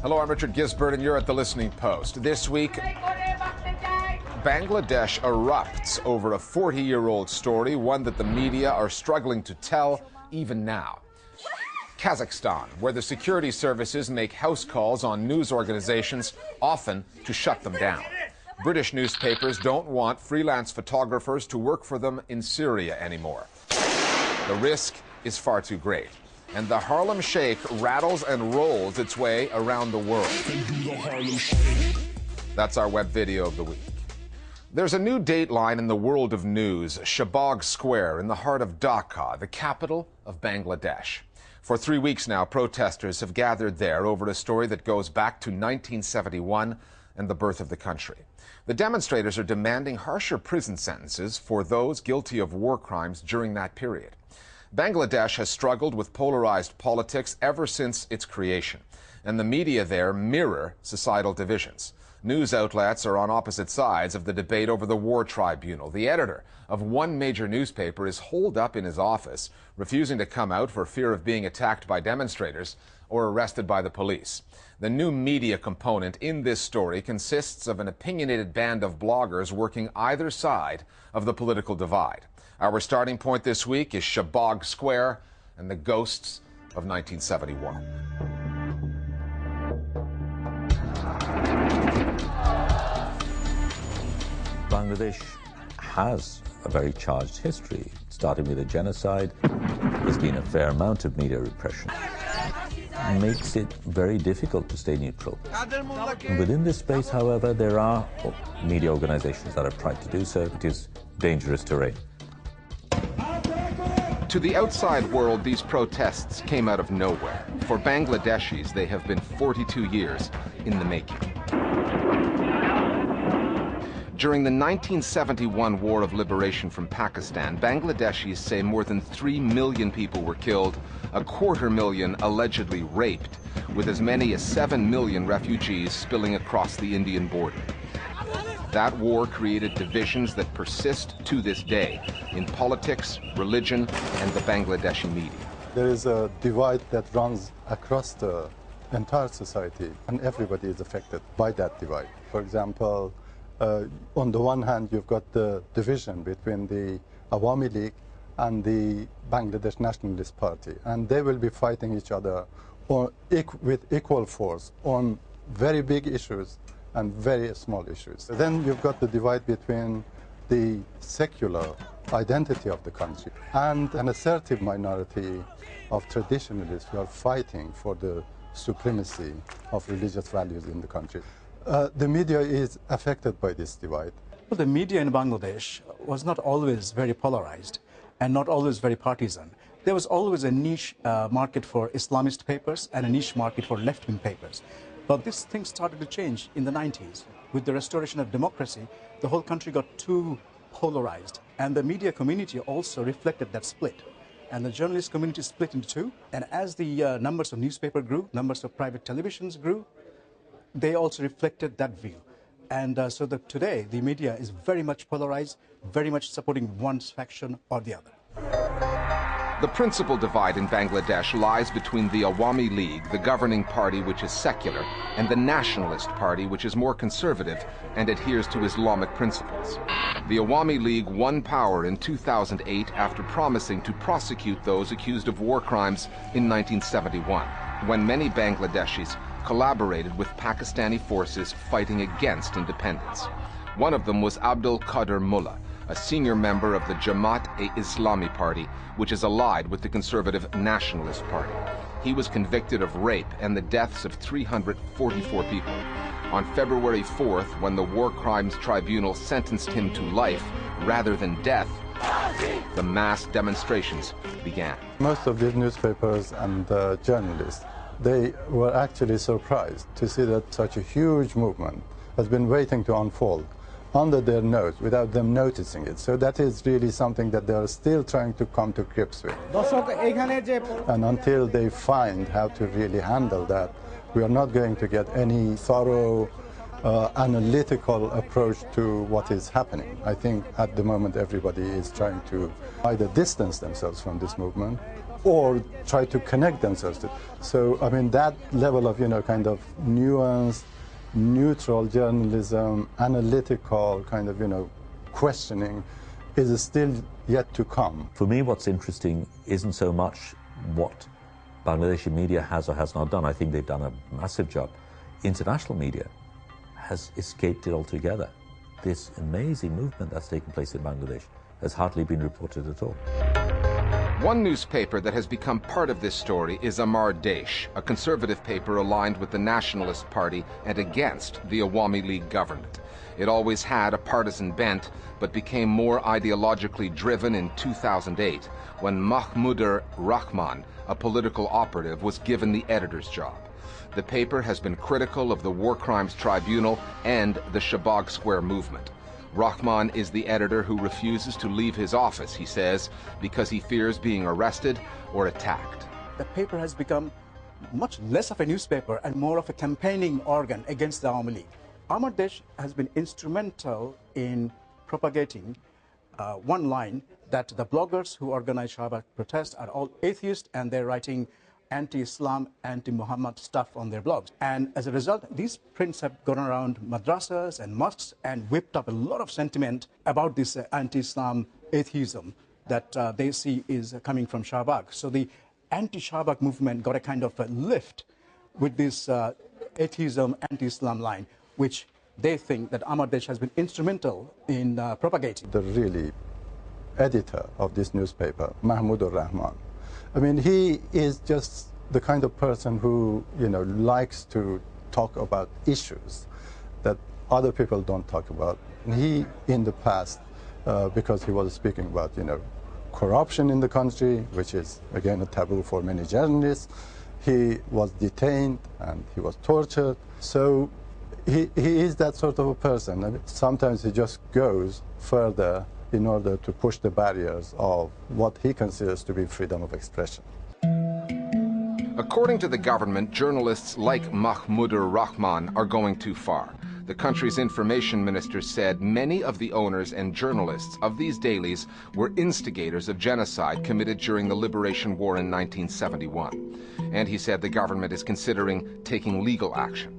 Hello, I'm Richard Gisbert, and you're at The Listening Post. This week, Bangladesh erupts over a 40-year-old story, one that the media are struggling to tell even now. Kazakhstan, where the security services make house calls on news organizations, often to shut them down. British newspapers don't want freelance photographers to work for them in Syria anymore. The risk is far too great. And the Harlem Shake rattles and rolls its way around the world. That's our web video of the week. There's a new dateline in the world of news, Shahbag Square in the heart of Dhaka, the capital of Bangladesh. For 3 weeks now, protesters have gathered there over a story that goes back to 1971 and the birth of the country. The demonstrators are demanding harsher prison sentences for those guilty of war crimes during that period. Bangladesh has struggled with polarized politics ever since its creation, and the media there mirror societal divisions. News outlets are on opposite sides of the debate over the war tribunal. The editor of one major newspaper is holed up in his office, refusing to come out for fear of being attacked by demonstrators or arrested by the police. The new media component in this story consists of an opinionated band of bloggers working either side of the political divide. Our starting point this week is Shahbag Square and the ghosts of 1971. Bangladesh has a very charged history, starting with a genocide. There's been a fair amount of media repression. It makes it very difficult to stay neutral. Within this space, however, there are media organizations that have tried to do so. It is dangerous terrain. To the outside world, these protests came out of nowhere. For Bangladeshis, they have been 42 years in the making. During the 1971 War of Liberation from Pakistan, Bangladeshis say more than 3 million people were killed, 250,000 allegedly raped, with as many as 7 million refugees spilling across the Indian border. That war created divisions that persist to this day in politics, religion, and the Bangladeshi media. There is a divide that runs across the entire society, and everybody is affected by that divide. For example, on the one hand, you've got the division between the Awami League and the Bangladesh Nationalist Party, and they will be fighting each other with equal force on very big issues and very small issues. Then you've got the divide between the secular identity of the country and an assertive minority of traditionalists who are fighting for the supremacy of religious values in the country. The media is affected by this divide. Well, the media in Bangladesh was not always very polarized and not always very partisan. There was always a niche market for Islamist papers and a niche market for left-wing papers. But this thing started to change in the 90s. With the restoration of democracy, the whole country got too polarized. And the media community also reflected that split. And the journalist community split into two. And as the numbers of newspaper grew, numbers of private televisions grew, they also reflected that view. And today, the media is very much polarized, very much supporting one faction or the other. The principal divide in Bangladesh lies between the Awami League, the governing party which is secular, and the Nationalist Party which is more conservative and adheres to Islamic principles. The Awami League won power in 2008 after promising to prosecute those accused of war crimes in 1971, when many Bangladeshis collaborated with Pakistani forces fighting against independence. One of them was Abdul Qadir Mullah, a senior member of the Jamaat-e-Islami Party, which is allied with the conservative Nationalist Party. He was convicted of rape and the deaths of 344 people. On February 4th, when the War Crimes Tribunal sentenced him to life rather than death, the mass demonstrations began. Most of these newspapers and journalists, they were actually surprised to see that such a huge movement has been waiting to unfold under their nose without them noticing it. So that is really something that they are still trying to come to grips with. And until they find how to really handle that, we are not going to get any thorough analytical approach to what is happening. I think at the moment everybody is trying to either distance themselves from this movement or try to connect themselves to. So, I mean, that level of, kind of nuanced, neutral journalism, analytical kind of, questioning is still yet to come. For me, what's interesting isn't so much what Bangladeshi media has or has not done. I think they've done a massive job. International media has escaped it altogether. This amazing movement that's taken place in Bangladesh has hardly been reported at all. One newspaper that has become part of this story is Amar Desh, a conservative paper aligned with the Nationalist Party and against the Awami League government. It always had a partisan bent, but became more ideologically driven in 2008 when Mahmudur Rahman, a political operative, was given the editor's job. The paper has been critical of the War Crimes Tribunal and the Shabag Square movement. Rahman is the editor who refuses to leave his office, he says, because he fears being arrested or attacked. The paper has become much less of a newspaper and more of a campaigning organ against the Awami League. Amar Desh has been instrumental in propagating one line that the bloggers who organize Shabag protests are all atheists and they're writing anti-Islam, anti-Muhammad stuff on their blogs. And as a result, these prints have gone around madrasas and mosques and whipped up a lot of sentiment about this anti-Islam atheism that they see is coming from Shabag. So the anti-Shabag movement got a kind of a lift with this atheism, anti-Islam line, which they think that Amar Desh has been instrumental in propagating. The really editor of this newspaper, Mahmudur Rahman, I mean, he is just the kind of person who, likes to talk about issues that other people don't talk about. And he, in the past, because he was speaking about, corruption in the country, which is, again, a taboo for many journalists, he was detained and he was tortured. So he is that sort of a person. I mean, sometimes he just goes further in order to push the barriers of what he considers to be freedom of expression. According to the government, journalists like Mahmudur Rahman are going too far. The country's information minister said many of the owners and journalists of these dailies were instigators of genocide committed during the Liberation War in 1971. And he said the government is considering taking legal action.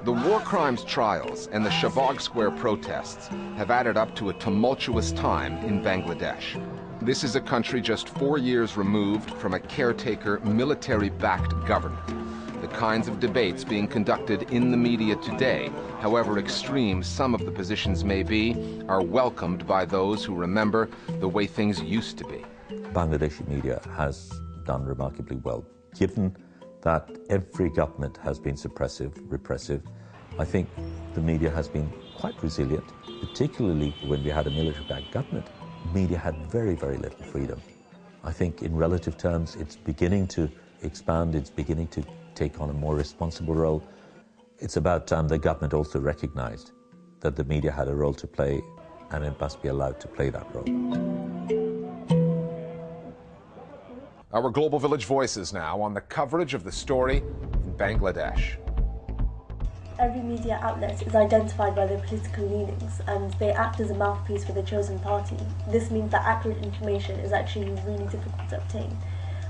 The war crimes trials and the Shabag Square protests have added up to a tumultuous time in Bangladesh. This is a country just 4 years removed from a caretaker, military-backed government. The kinds of debates being conducted in the media today, however extreme some of the positions may be, are welcomed by those who remember the way things used to be. Bangladeshi media has done remarkably well. Given that every government has been suppressive, repressive, I think the media has been quite resilient, particularly when we had a military-backed government. Media had very, very little freedom. I think in relative terms, it's beginning to expand, it's beginning to take on a more responsible role. It's about time the government also recognized that the media had a role to play and it must be allowed to play that role. Our Global Village Voices now on the coverage of the story in Bangladesh. Every media outlet is identified by their political leanings and they act as a mouthpiece for the chosen party. This means that accurate information is actually really difficult to obtain.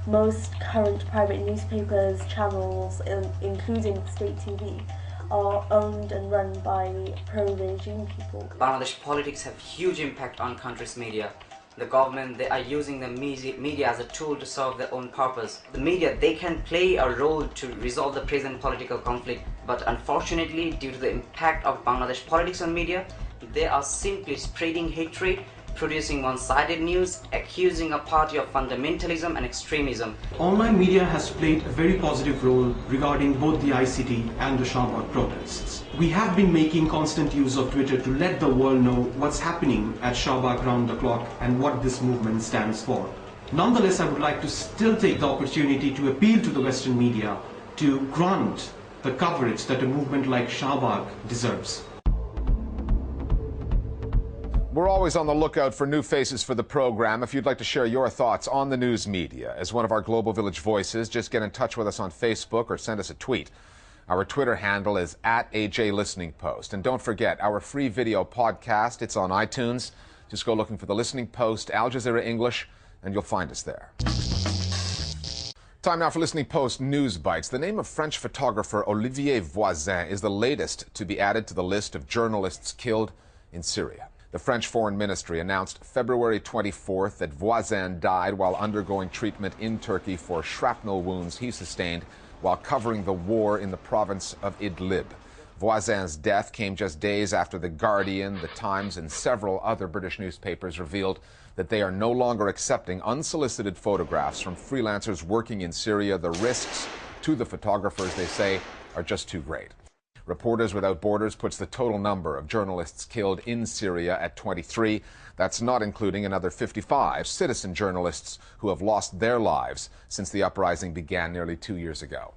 Most current private newspapers, channels, including state TV, are owned and run by pro-regime people. Bangladesh politics have huge impact on country's media. The government, they are using the media as a tool to serve their own purpose. The media, they can play a role to resolve the present political conflict, but unfortunately, due to the impact of Bangladesh politics on media, they are simply spreading hatred, producing one-sided news, accusing a party of fundamentalism and extremism. Online media has played a very positive role regarding both the ICT and the Shabag protests. We have been making constant use of Twitter to let the world know what's happening at Shabag round the clock and what this movement stands for. Nonetheless, I would like to still take the opportunity to appeal to the Western media to grant the coverage that a movement like Shabag deserves. We're always on the lookout for new faces for the program. If you'd like to share your thoughts on the news media as one of our Global Village Voices, just get in touch with us on Facebook or send us a tweet. Our Twitter handle is @AJListeningPost. And don't forget, our free video podcast, it's on iTunes. Just go looking for The Listening Post, Al Jazeera English, and you'll find us there. Time now for Listening Post News Bites. The name of French photographer Olivier Voisin is the latest to be added to the list of journalists killed in Syria. The French Foreign Ministry announced February 24th that Voisin died while undergoing treatment in Turkey for shrapnel wounds he sustained while covering the war in the province of Idlib. Voisin's death came just days after The Guardian, The Times, and several other British newspapers revealed that they are no longer accepting unsolicited photographs from freelancers working in Syria. The risks to the photographers, they say, are just too great. Reporters Without Borders puts the total number of journalists killed in Syria at 23. That's not including another 55 citizen journalists who have lost their lives since the uprising began nearly 2 years ago.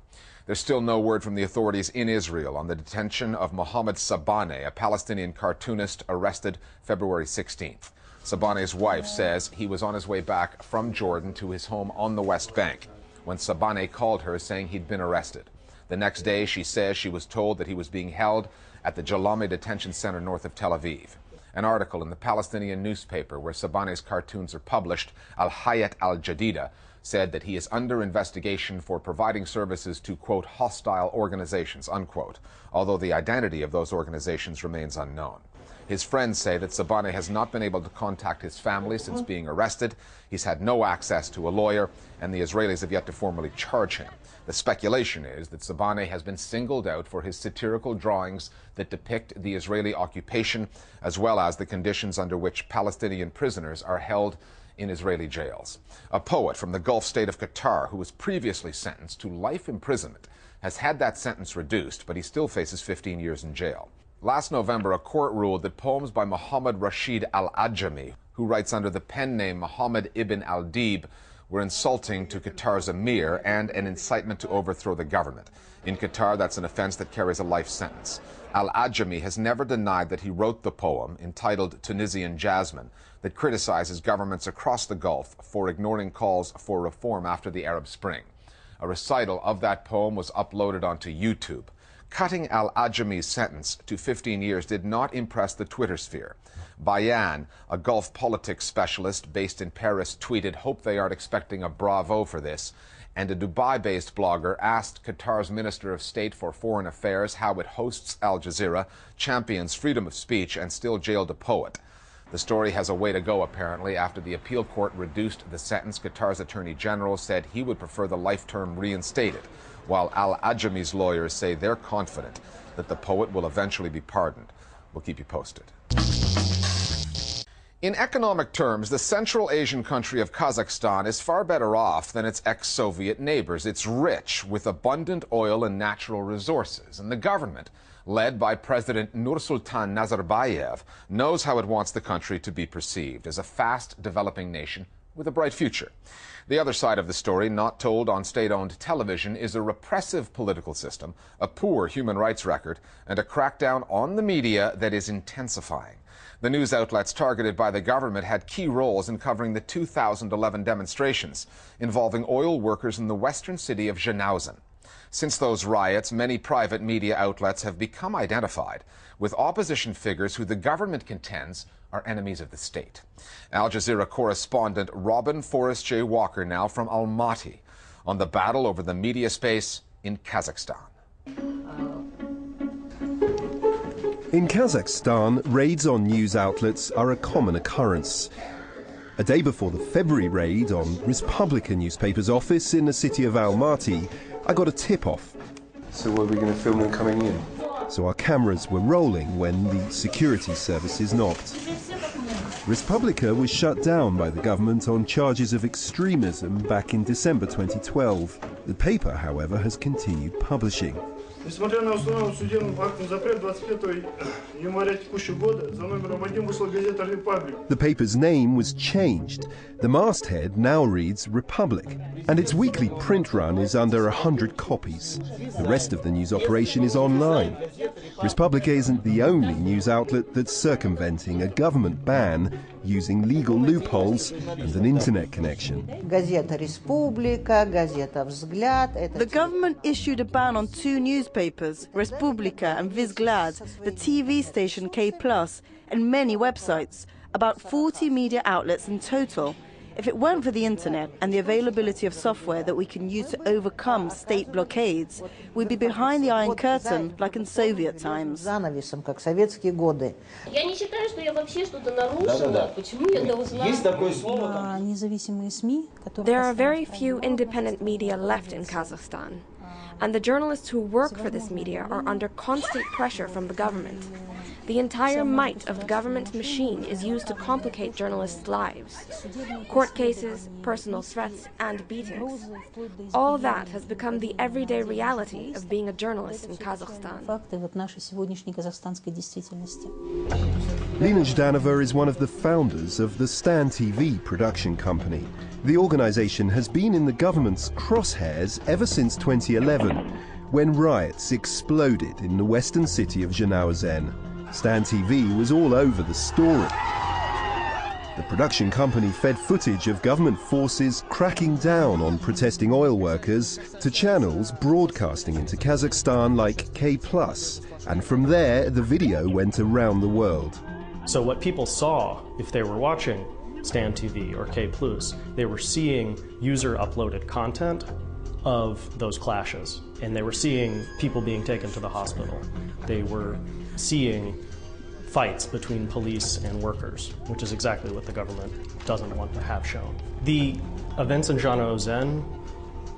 There's still no word from the authorities in Israel on the detention of Mohammed Sabaneh, a Palestinian cartoonist arrested February 16th. Sabaneh's wife says he was on his way back from Jordan to his home on the West Bank when Sabaneh called her saying he'd been arrested. The next day, she says she was told that he was being held at the Jalame detention center north of Tel Aviv. An article in the Palestinian newspaper where Sabaneh's cartoons are published, Al Hayat Al Jadida, said that he is under investigation for providing services to, quote, hostile organizations, unquote, although the identity of those organizations remains unknown. His friends say that Sabaneh has not been able to contact his family since being arrested. He's had no access to a lawyer, and the Israelis have yet to formally charge him. The speculation is that Sabaneh has been singled out for his satirical drawings that depict the Israeli occupation, as well as the conditions under which Palestinian prisoners are held in Israeli jails. A poet from the Gulf state of Qatar, who was previously sentenced to life imprisonment, has had that sentence reduced, but he still faces 15 years in jail. Last November, a court ruled that poems by Muhammad Rashid al-Ajami, who writes under the pen name Muhammad ibn al-Dib, were insulting to Qatar's emir and an incitement to overthrow the government. In Qatar, that's an offense that carries a life sentence. Al-Ajami has never denied that he wrote the poem, entitled Tunisian Jasmine, that criticizes governments across the Gulf for ignoring calls for reform after the Arab Spring. A recital of that poem was uploaded onto YouTube. Cutting Al-Ajami's sentence to 15 years did not impress the Twitter sphere. Bayan, a Gulf politics specialist based in Paris, tweeted, "Hope they aren't expecting a bravo for this." And a Dubai-based blogger asked Qatar's Minister of State for Foreign Affairs how it hosts Al Jazeera, champions freedom of speech, and still jailed a poet. The story has a way to go, apparently. After the appeal court reduced the sentence, Qatar's Attorney General said he would prefer the life term reinstated, while Al-Ajami's lawyers say they're confident that the poet will eventually be pardoned. We'll keep you posted. In economic terms, the Central Asian country of Kazakhstan is far better off than its ex-Soviet neighbors. It's rich with abundant oil and natural resources, and the government, led by President Nursultan Nazarbayev, knows how it wants the country to be perceived as a fast-developing nation with a bright future. The other side of the story, not told on state-owned television, is a repressive political system, a poor human rights record, and a crackdown on the media that is intensifying. The news outlets targeted by the government had key roles in covering the 2011 demonstrations involving oil workers in the western city of Zhanaozen. Since those riots, many private media outlets have become identified with opposition figures who the government contends are enemies of the state. Al Jazeera correspondent Robin Forrest J. Walker now from Almaty on the battle over the media space in Kazakhstan. In Kazakhstan, raids on news outlets are a common occurrence. A day before the February raid on Respublika newspaper's office in the city of Almaty, I got a tip-off. So were we going to film them coming in? So our cameras were rolling when the security services knocked. Respublika was shut down by the government on charges of extremism back in December 2012. The paper, however, has continued publishing. Несмотря на установленный судебным актом запрет 25 января текущего года, за номером 1 вышла газета «Репаблик». The paper's name was changed. The masthead now reads Republic, and its weekly print run is under 100 copies. The rest of the news operation is online. Respublika isn't the only news outlet that's circumventing a government ban using legal loopholes and an internet connection. The government issued a ban on 2 newspapers, Respublika and Vzglad, the TV station K+, and many websites, about 40 media outlets in total. If it weren't for the internet and the availability of software that we can use to overcome state blockades, we'd be behind the Iron Curtain like in Soviet times. There are very few independent media left in Kazakhstan, and the journalists who work for this media are under constant pressure from the government. The entire might of the government machine is used to complicate journalists' lives. Court cases, personal threats, and beatings. All that has become the everyday reality of being a journalist in Kazakhstan. Lina Zhdanova is one of the founders of the Stan TV production company. The organization has been in the government's crosshairs ever since 2011, when riots exploded in the western city of Zhanaozen. Stan TV was all over the story. The production company fed footage of government forces cracking down on protesting oil workers to channels broadcasting into Kazakhstan like K+, and from there the video went around the world. So what people saw if they were watching Stan TV or K+, they were seeing user-uploaded content of those clashes, and they were seeing people being taken to the hospital. They were seeing fights between police and workers, which is exactly what the government doesn't want to have shown. The events in Zhanaozen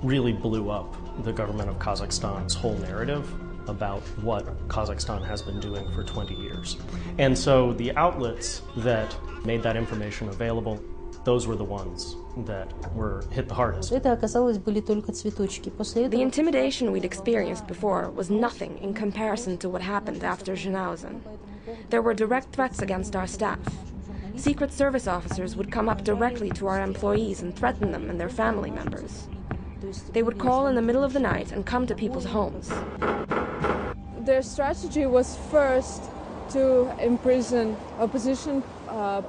really blew up the government of Kazakhstan's whole narrative about what Kazakhstan has been doing for 20 years. And so the outlets that made that information available, those were the ones that were hit the hardest. The intimidation we'd experienced before was nothing in comparison to what happened after Zhanaozen. There were direct threats against our staff. Secret Service officers would come up directly to our employees and threaten them and their family members. They would call in the middle of the night and come to people's homes. Their strategy was first to imprison opposition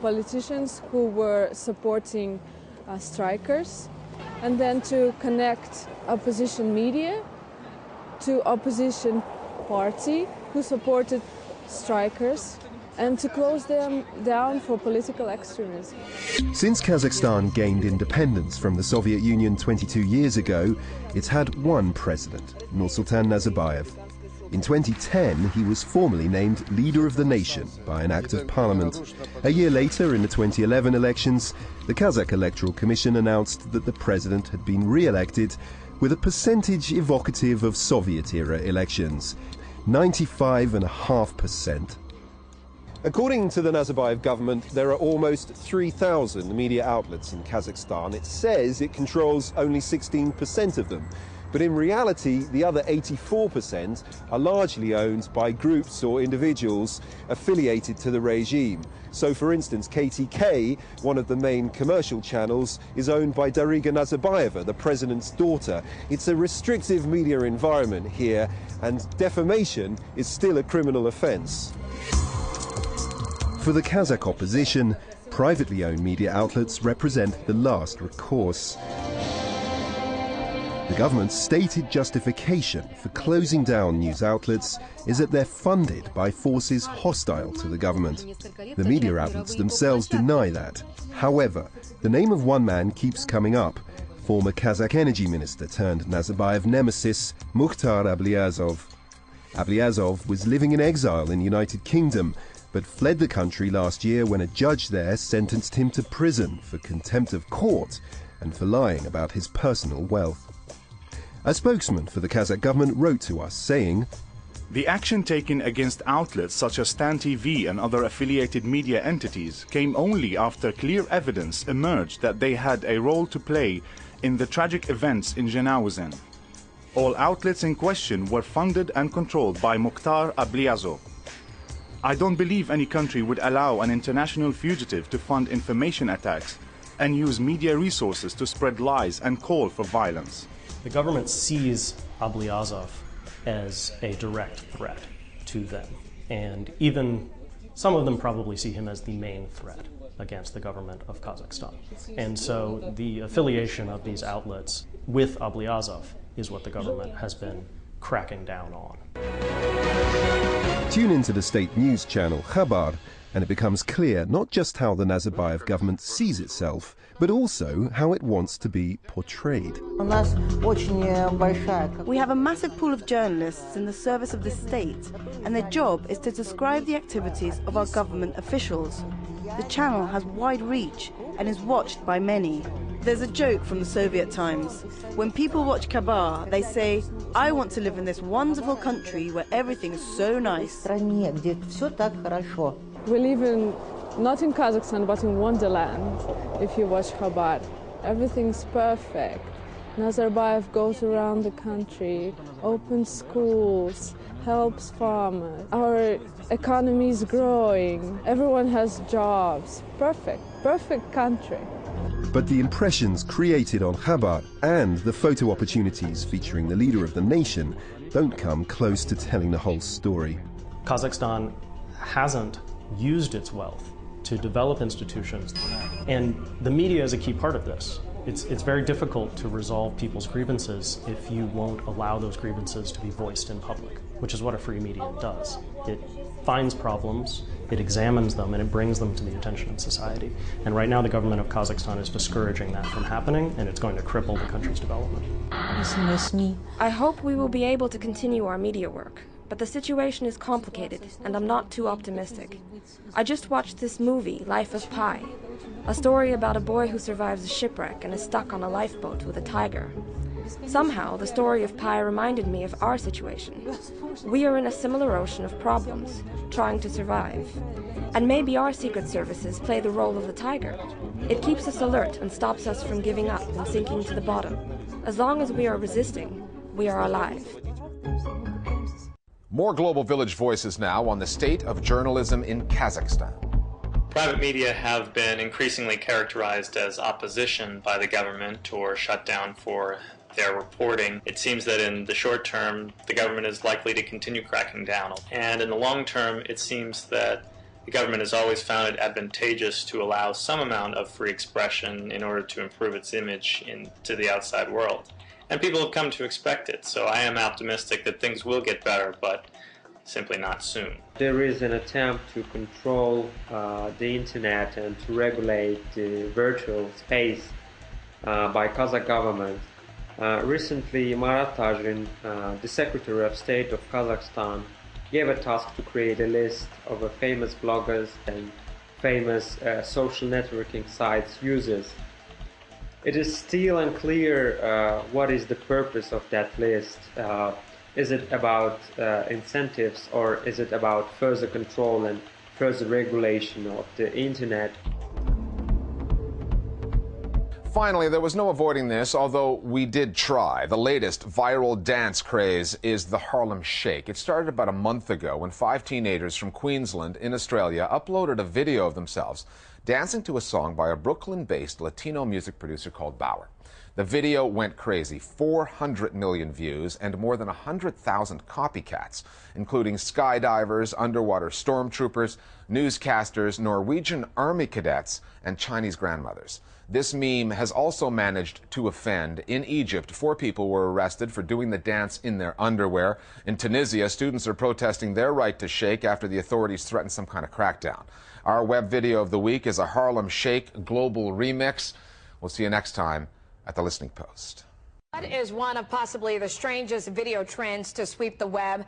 politicians who were supporting strikers, and then to connect opposition media to opposition party who supported strikers, and to close them down for political extremism. Since Kazakhstan gained independence from the Soviet Union 22 years ago, it's had one president, Nursultan Nazarbayev. In 2010, he was formally named Leader of the Nation by an act of parliament. A year later, in the 2011 elections, the Kazakh Electoral Commission announced that the president had been re-elected with a percentage evocative of Soviet-era elections, 95.5%. According to the Nazarbayev government, there are almost 3,000 media outlets in Kazakhstan. It says it controls only 16% of them. But in reality, the other 84% are largely owned by groups or individuals affiliated to the regime. So, for instance, KTK, one of the main commercial channels, is owned by Dariga Nazarbayeva, the president's daughter. It's a restrictive media environment here, and defamation is still a criminal offence. For the Kazakh opposition, privately owned media outlets represent the last recourse. The government's stated justification for closing down news outlets is that they're funded by forces hostile to the government. The media outlets themselves deny that. However, the name of one man keeps coming up: former Kazakh energy minister turned Nazarbayev nemesis, Mukhtar Ablyazov. Ablyazov was living in exile in the United Kingdom, but fled the country last year when a judge there sentenced him to prison for contempt of court and for lying about his personal wealth. A spokesman for the Kazakh government wrote to us saying, "The action taken against outlets such as Stan TV and other affiliated media entities came only after clear evidence emerged that they had a role to play in the tragic events in Zhanaozen. All outlets in question were funded and controlled by Mukhtar Ablyazov. I don't believe any country would allow an international fugitive to fund information attacks and use media resources to spread lies and call for violence." The government sees Ablyazov as a direct threat to them, and even some of them probably see him as the main threat against the government of Kazakhstan. And so the affiliation of these outlets with Ablyazov is what the government has been cracking down on. Tune into the state news channel Khabar and it becomes clear not just how the Nazarbayev government sees itself, but also how it wants to be portrayed. We have a massive pool of journalists in the service of the state, and their job is to describe the activities of our government officials. The channel has wide reach and is watched by many. There's a joke from the Soviet times. When people watch Khabar, they say, "I want to live in this wonderful country where everything is so nice." We live not in Kazakhstan, but in Wonderland, if you watch Khabar. Everything's perfect. Nazarbayev goes around the country, opens schools, helps farmers. Our economy is growing. Everyone has jobs. Perfect country. But the impressions created on Khabar and the photo opportunities featuring the leader of the nation don't come close to telling the whole story. Kazakhstan hasn't used its wealth to develop institutions, and the media is a key part of this. It's very difficult to resolve people's grievances if you won't allow those grievances to be voiced in public, which is what a free media does. It finds problems, it examines them, and it brings them to the attention of society. And right now the government of Kazakhstan is discouraging that from happening, and it's going to cripple the country's development. I hope we will be able to continue our media work, but the situation is complicated, and I'm not too optimistic. I just watched this movie, Life of Pi, a story about a boy who survives a shipwreck and is stuck on a lifeboat with a tiger. Somehow, the story of Pi reminded me of our situation. We are in a similar ocean of problems, trying to survive. And maybe our secret services play the role of the tiger. It keeps us alert and stops us from giving up and sinking to the bottom. As long as we are resisting, we are alive. More Global Village voices now on the state of journalism in Kazakhstan. Private media have been increasingly characterized as opposition by the government or shut down for their reporting. It seems that in the short term, the government is likely to continue cracking down. And in the long term, it seems that the government has always found it advantageous to allow some amount of free expression in order to improve its image to the outside world. And people have come to expect it, so I am optimistic that things will get better, but simply not soon. There is an attempt to control the internet and to regulate the virtual space by Kazakh government. Recently, Marat Tajin, the Secretary of State of Kazakhstan, gave a task to create a list of famous bloggers and famous social networking sites users. It is still unclear what is the purpose of that list. Is it about incentives, or is it about further control and further regulation of the internet? Finally, there was no avoiding this, although we did try. The latest viral dance craze is the Harlem Shake. It started about a month ago when 5 teenagers from Queensland in Australia uploaded a video of themselves dancing to a song by a Brooklyn-based Latino music producer called Bauer. The video went crazy, 400 million views and more than 100,000 copycats, including skydivers, underwater stormtroopers, newscasters, Norwegian army cadets, and Chinese grandmothers. This meme has also managed to offend. In Egypt, 4 people were arrested for doing the dance in their underwear. In Tunisia, students are protesting their right to shake after the authorities threatened some kind of crackdown. Our web video of the week is a Harlem Shake global remix. We'll see you next time at the Listening Post. What is one of possibly the strangest video trends to sweep the web?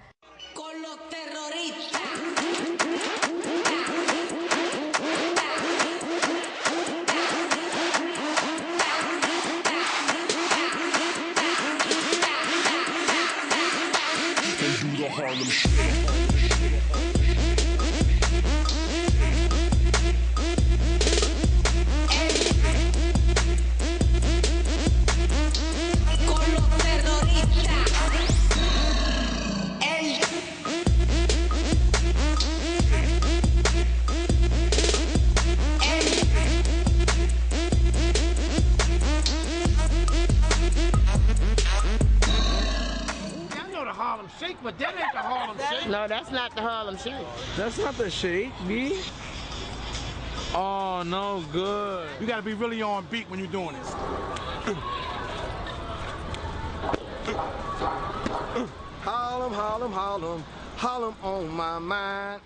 Harlem Shake. Shake, but that ain't the Harlem Shake. No, that's not the Harlem Shake. That's not the Shake, B. Oh, no good. You gotta be really on beat when you're doing this. Harlem, Harlem, Harlem, Harlem on my mind.